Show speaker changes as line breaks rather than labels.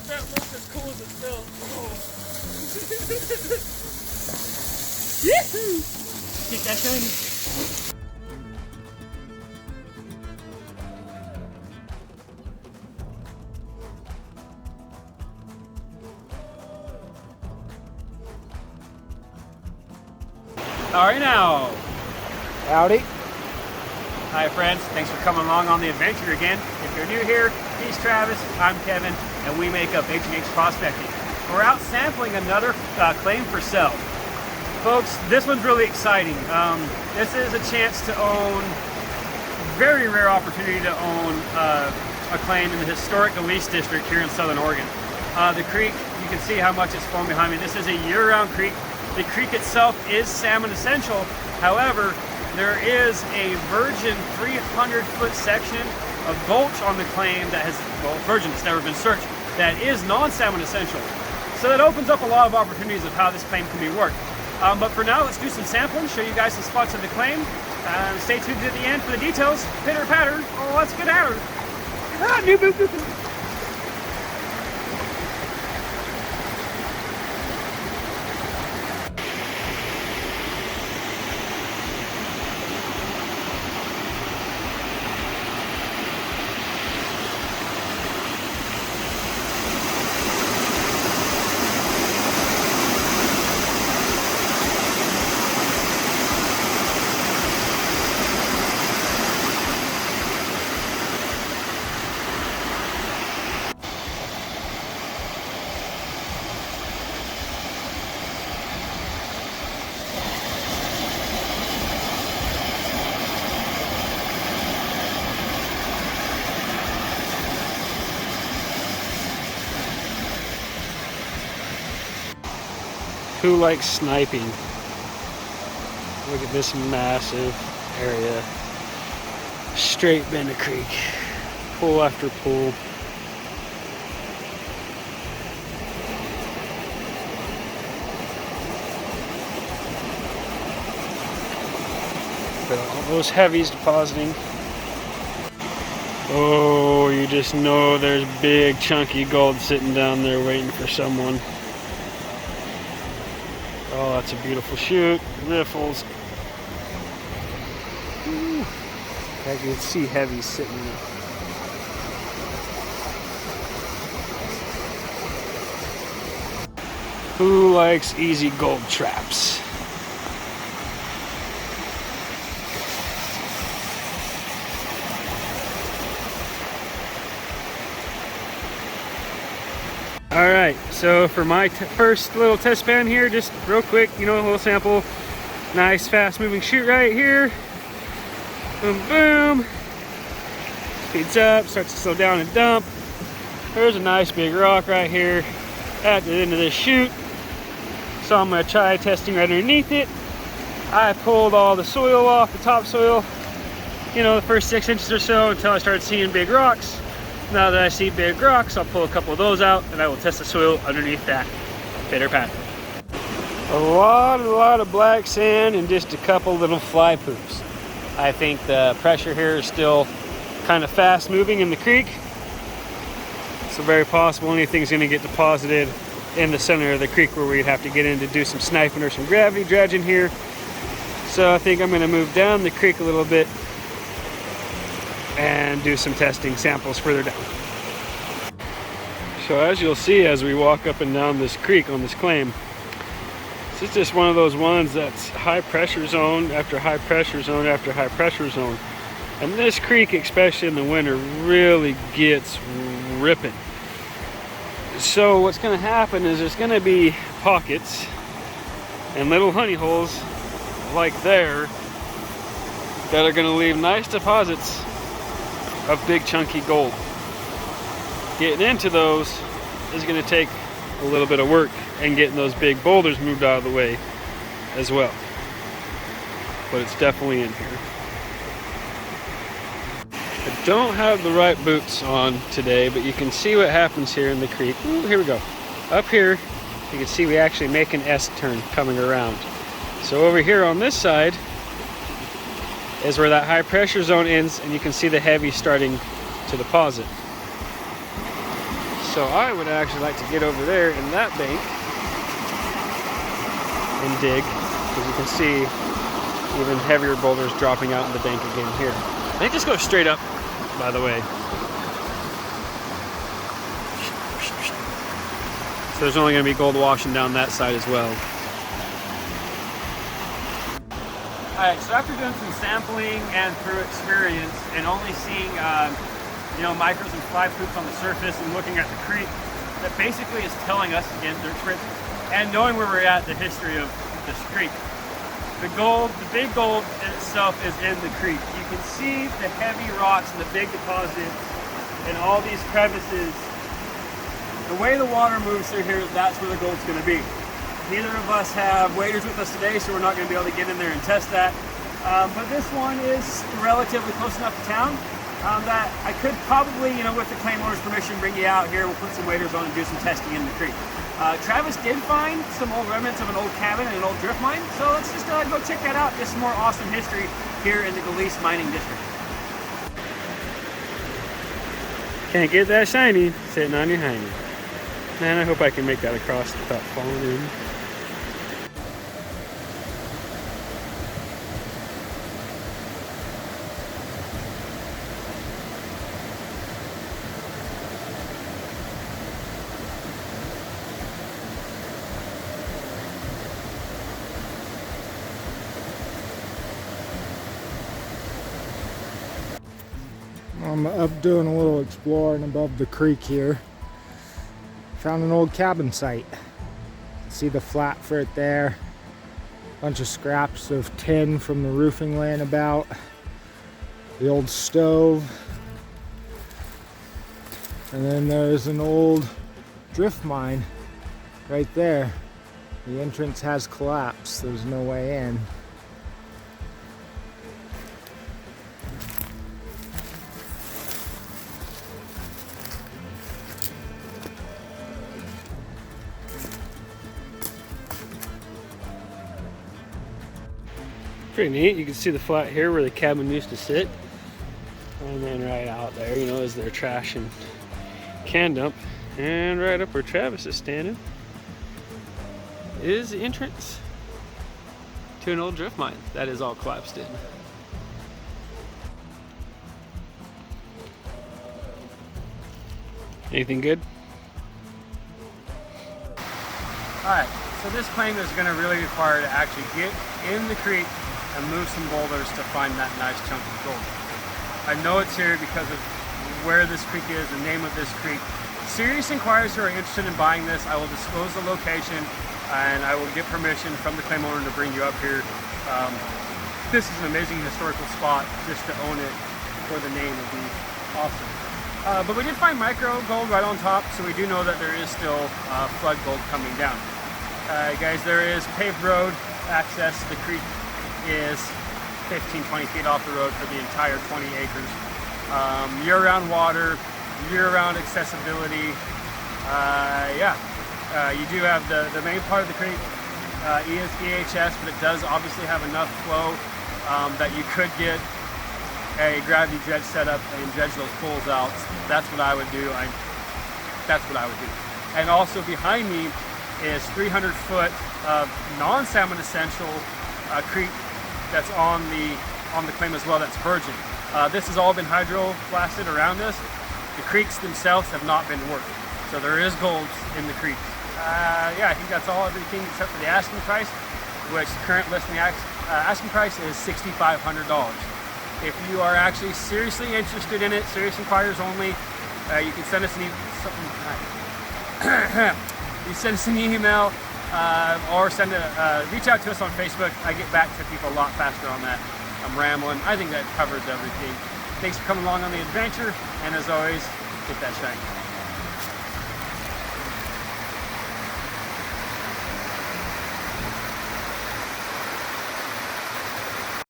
if that looks as cool as it feels. Yahoo! Get that shiny. All right now.
Howdy.
Hi friends, thanks for coming along on the adventure again. If you're new here, he's Travis, I'm Kevin, and we make up H&H Prospecting. We're out sampling another claim for sale. Folks, this one's really exciting. This is a chance to own, very rare opportunity to own a claim in the historic GALICE district here in Southern Oregon. The creek, you can see how much it's flowing behind me. This is a year-round creek. The creek itself is salmon essential. However, there is a virgin 300-foot section of gulch on the claim that has, well, virgin, it's never been searched, that is non-salmon essential. So that opens up a lot of opportunities of how this claim can be worked. But for now, let's do some sampling, show you guys some spots of the claim. Stay tuned to the end for the details. Pitter patter, oh, let's get at her. Ah, new boop boop.
Who likes sniping? Look at this massive area. Straight Bend Creek. Pool after pool. Got all those heavies depositing. Oh, you just know there's big chunky gold sitting down there waiting for someone. Oh, that's a beautiful shoot. Riffles. Ooh. I can see heavies sitting there. Who likes easy gold traps? Alright, so for my first little test pan here, just real quick, you know, a little sample. Nice fast moving shoot right here. Boom, boom. Speeds up, starts to slow down and dump. There's a nice big rock right here at the end of this shoot. So I'm going to try testing right underneath it. I pulled all the soil off, the topsoil, you know, the first 6 inches or so until I started seeing big rocks. Now that I see big rocks, I'll pull a couple of those out and I will test the soil underneath that. Pitter patter. A lot of black sand and just a couple little fly poops. I think the pressure here is still kind of fast moving in the creek. So very possible anything's going to get deposited in the center of the creek where we'd have to get in to do some sniping or some gravity dredging here. So I think I'm going to move down the creek a little bit and do some testing samples further down. So as you'll see as we walk up and down this creek on this claim, this is just one of those ones that's high pressure zone after high pressure zone after high pressure zone. And this creek, especially in the winter, really gets ripping. So what's going to happen is there's going to be pockets and little honey holes like there that are going to leave nice deposits of big chunky gold. Getting into those is going to take a little bit of work, and getting those big boulders moved out of the way as well. But it's definitely in here. I don't have the right boots on today, but you can see what happens here in the creek. Ooh, here we go. Up here, you can see we actually make an S-turn coming around. So over here on this side is where that high pressure zone ends, and you can see the heavy starting to deposit. So I would actually like to get over there in that bank and dig. As you can see, even heavier boulders dropping out in the bank again here. They just go straight up, by the way. So there's only going to be gold washing down that side as well.
Alright, so after doing some sampling and through experience and only seeing micros and fly poops on the surface and looking at the creek, that basically is telling us, again, through experience, and knowing where we're at, the history of this creek. The gold, the big gold in itself is in the creek. You can see the heavy rocks and the big deposits and all these crevices. The way the water moves through here, that's where the gold's going to be. Neither of us have waders with us today, so we're not going to be able to get in there and test that. But this one is relatively close enough to town that I could probably, with the claim owner's permission, bring you out here. We'll put some waders on and do some testing in the creek. Travis did find some old remnants of an old cabin and an old drift mine, so let's just go check that out. Just some more awesome history here in the GALICE mining district.
Can't get that shiny sitting on your hiney. Man, I hope I can make that across without falling in.
I'm up doing a little exploring above the creek here. Found an old cabin site. See the flat for it there. Bunch of scraps of tin from the roofing laying about. The old stove. And then there's an old drift mine right there. The entrance has collapsed. There's no way in.
Pretty neat. You can see the flat here where the cabin used to sit. And then right out there, is their trash and can dump. And right up where Travis is standing is the entrance to an old drift mine that is all collapsed in. Anything good?
Alright, so this claim is going to really require to actually get in the creek and move some boulders to find that nice chunk of gold. I know it's here because of where this creek is, the name of this creek. Serious inquiries who are interested in buying this, I will disclose the location and I will get permission from the claim owner to bring you up here. This is an amazing historical spot. Just to own it for the name would be awesome. But we did find micro gold right on top, so we do know that there is still flood gold coming down. Guys, there is paved road access. The creek is 15-20 feet off the road for the entire 20 acres. Year-round water, year-round accessibility. You do have the main part of the creek is EHS, but it does obviously have enough flow that you could get a gravity dredge setup and dredge those pools out. That's what I would do. And also behind me is 300 foot of non-salmon essential creek that's on the claim as well, that's virgin. This has all been hydro blasted around us. The creeks themselves have not been worked. So there is gold in the creek. I think that's all, everything except for the asking price, which the current listing asking price is $6,500. If you are actually seriously interested in it, serious inquiries only, you can send us an email or reach out to us on Facebook. I get back to people a lot faster on that. I'm rambling. I think that covers everything. Thanks for coming along on the adventure, and as always, get that shine.